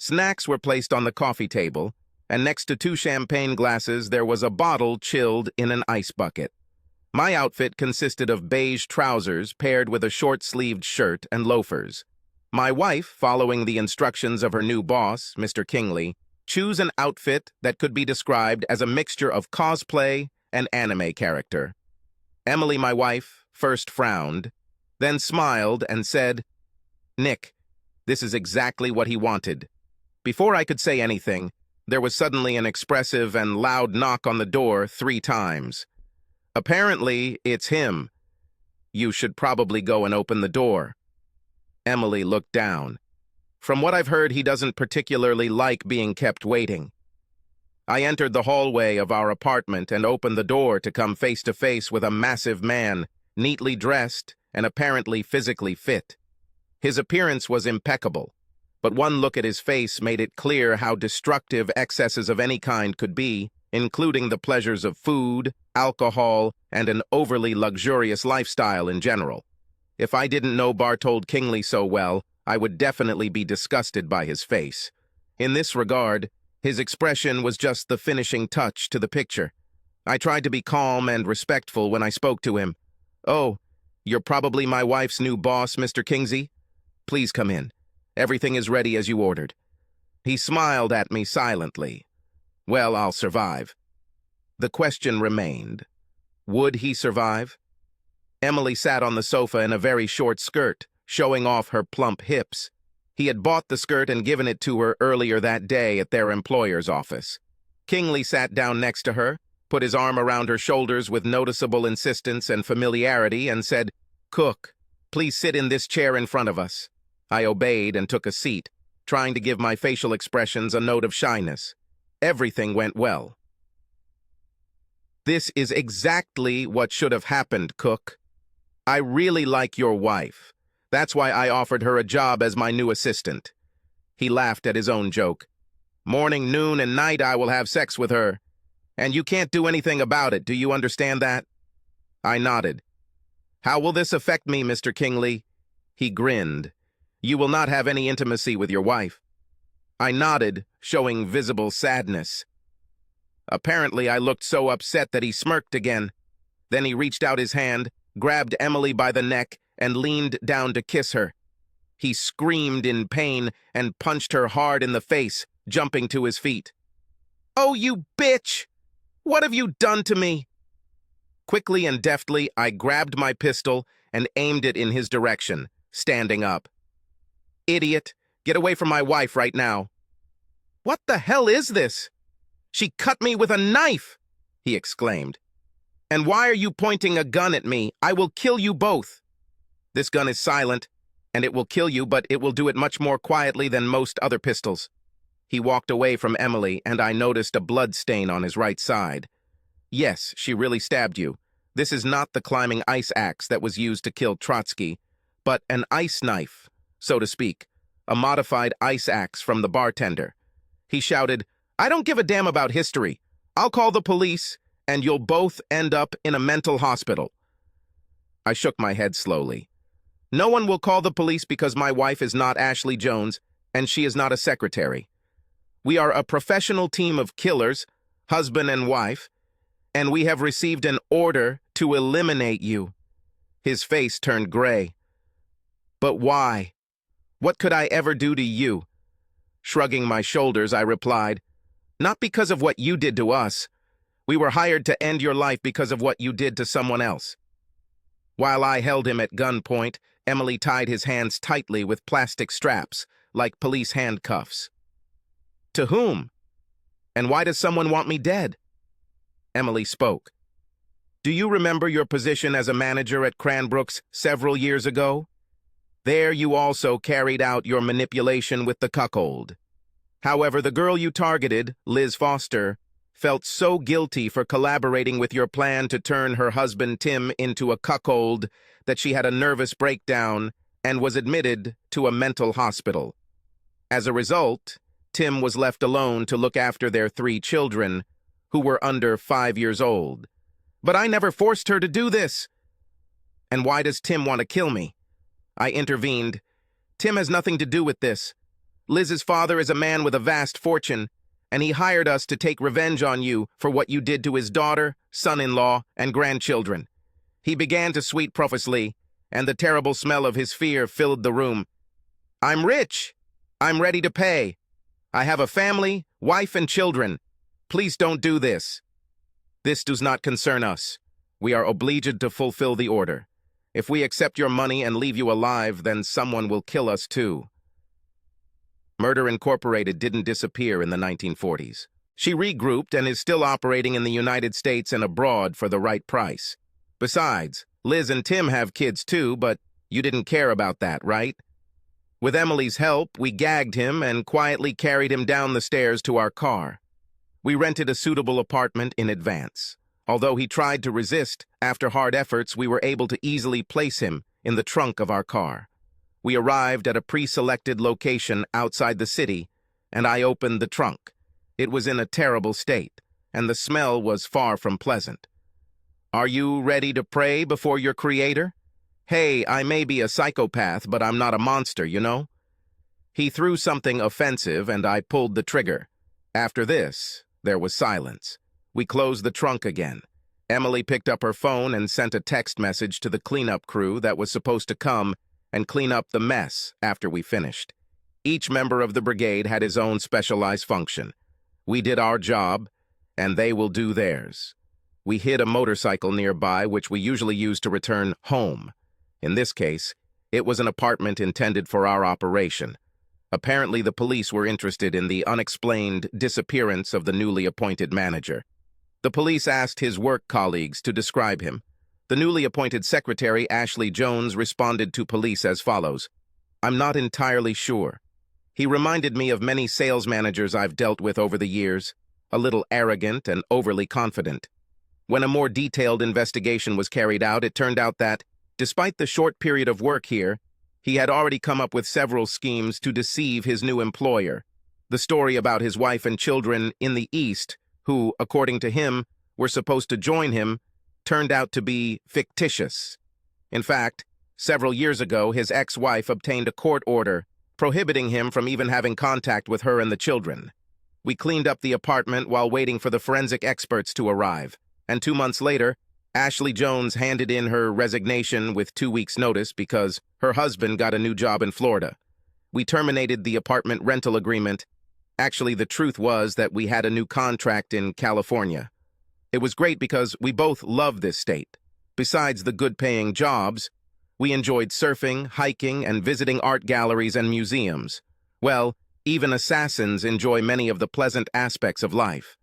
Snacks were placed on the coffee table, and next to 2 champagne glasses there was a bottle chilled in an ice bucket. My outfit consisted of beige trousers paired with a short-sleeved shirt and loafers. My wife, following the instructions of her new boss, Mr. Kingley, chose an outfit that could be described as a mixture of cosplay and anime character. Emily, my wife, first frowned, then smiled and said, "Nick, this is exactly what he wanted." Before I could say anything, there was suddenly an expressive and loud knock on the door 3 times. "Apparently, it's him. You should probably go and open the door." Emily looked down. "From what I've heard, he doesn't particularly like being kept waiting." I entered the hallway of our apartment and opened the door to come face to face with a massive man, neatly dressed and apparently physically fit. His appearance was impeccable, but one look at his face made it clear how destructive excesses of any kind could be, including the pleasures of food, alcohol, and an overly luxurious lifestyle in general. If I didn't know Bartold Kingley so well, I would definitely be disgusted by his face. In this regard, his expression was just the finishing touch to the picture. I tried to be calm and respectful when I spoke to him. "Oh, you're probably my wife's new boss, Mr. Kingsley? Please come in. Everything is ready as you ordered." He smiled at me silently. Well, I'll survive. The question remained. Would he survive? Emily sat on the sofa in a very short skirt, showing off her plump hips. He had bought the skirt and given it to her earlier that day at their employer's office. Kingley sat down next to her, put his arm around her shoulders with noticeable insistence and familiarity, and said, "Cook, please sit in this chair in front of us." I obeyed and took a seat, trying to give my facial expressions a note of shyness. Everything went well. "This is exactly what should have happened, Cook. I really like your wife. That's why I offered her a job as my new assistant." He laughed at his own joke. "Morning, noon, and night I will have sex with her. And you can't do anything about it, do you understand that?" I nodded. "How will this affect me, Mr. Kingley?" He grinned. "You will not have any intimacy with your wife." I nodded, showing visible sadness. Apparently, I looked so upset that he smirked again. Then he reached out his hand, grabbed Emily by the neck, and leaned down to kiss her. He screamed in pain and punched her hard in the face, jumping to his feet. "Oh, you bitch! What have you done to me?" Quickly and deftly, I grabbed my pistol and aimed it in his direction, standing up. "Idiot! Get away from my wife right now." "What the hell is this? She cut me with a knife!" he exclaimed. "And why are you pointing a gun at me? I will kill you both." "This gun is silent, and it will kill you, but it will do it much more quietly than most other pistols." He walked away from Emily, and I noticed a blood stain on his right side. "Yes, she really stabbed you. This is not the climbing ice axe that was used to kill Trotsky, but an ice knife, so to speak, a modified ice axe from the bartender." He shouted, "I don't give a damn about history. I'll call the police, and you'll both end up in a mental hospital." I shook my head slowly. "No one will call the police because my wife is not Ashley Jones, and she is not a secretary. We are a professional team of killers, husband and wife, and we have received an order to eliminate you." His face turned gray. "But why? What could I ever do to you?" Shrugging my shoulders, I replied, "Not because of what you did to us. We were hired to end your life because of what you did to someone else." While I held him at gunpoint, Emily tied his hands tightly with plastic straps, like police handcuffs. "To whom? And why does someone want me dead?" Emily spoke. "Do you remember your position as a manager at Cranbrook's several years ago? There you also carried out your manipulation with the cuckold. However, the girl you targeted, Liz Foster, felt so guilty for collaborating with your plan to turn her husband Tim into a cuckold that she had a nervous breakdown and was admitted to a mental hospital. As a result, Tim was left alone to look after their 3 children, who were under 5 years old. But I never forced her to do this." "And why does Tim want to kill me?" I intervened. "Tim has nothing to do with this. Liz's father is a man with a vast fortune, and he hired us to take revenge on you for what you did to his daughter, son-in-law, and grandchildren. He began to sweet profusely, and the terrible smell of his fear filled the room. I'm rich. I'm ready to pay. I have a family, wife, and children. Please don't do this. This does not concern us. We are obliged to fulfill the order. If we accept your money and leave you alive, then someone will kill us too. Murder Incorporated didn't disappear in the 1940s. She regrouped and is still operating in the United States and abroad for the right price. Besides, Liz and Tim have kids too, but you didn't care about that, right? With Emily's help, we gagged him and quietly carried him down the stairs to our car. We rented a suitable apartment in advance. Although he tried to resist, after hard efforts, we were able to easily place him in the trunk of our car. We arrived at a pre-selected location outside the city, and I opened the trunk. It was in a terrible state, and the smell was far from pleasant. Are you ready to pray before your Creator? Hey, I may be a psychopath, but I'm not a monster, you know? He threw something offensive, and I pulled the trigger. After this, there was silence. We closed the trunk again. Emily picked up her phone and sent a text message to the cleanup crew that was supposed to come and clean up the mess after we finished. Each member of the brigade had his own specialized function. We did our job, and they will do theirs. We hid a motorcycle nearby, which we usually use to return home. In this case, it was an apartment intended for our operation. Apparently, the police were interested in the unexplained disappearance of the newly appointed manager. The police asked his work colleagues to describe him. The newly appointed secretary, Ashley Jones, responded to police as follows. I'm not entirely sure. He reminded me of many sales managers I've dealt with over the years, a little arrogant and overly confident. When a more detailed investigation was carried out, it turned out that, despite the short period of work here, he had already come up with several schemes to deceive his new employer. The story about his wife and children in the East, who, according to him, were supposed to join him, turned out to be fictitious. In fact, several years ago, his ex-wife obtained a court order prohibiting him from even having contact with her and the children. We cleaned up the apartment while waiting for the forensic experts to arrive, and 2 months later, Ashley Jones handed in her resignation with 2 weeks' notice because her husband got a new job in Florida. We terminated the apartment rental agreement. Actually, the truth was that we had a new contract in California. It was great because we both loved this state. Besides the good-paying jobs, we enjoyed surfing, hiking, and visiting art galleries and museums. Well, even assassins enjoy many of the pleasant aspects of life.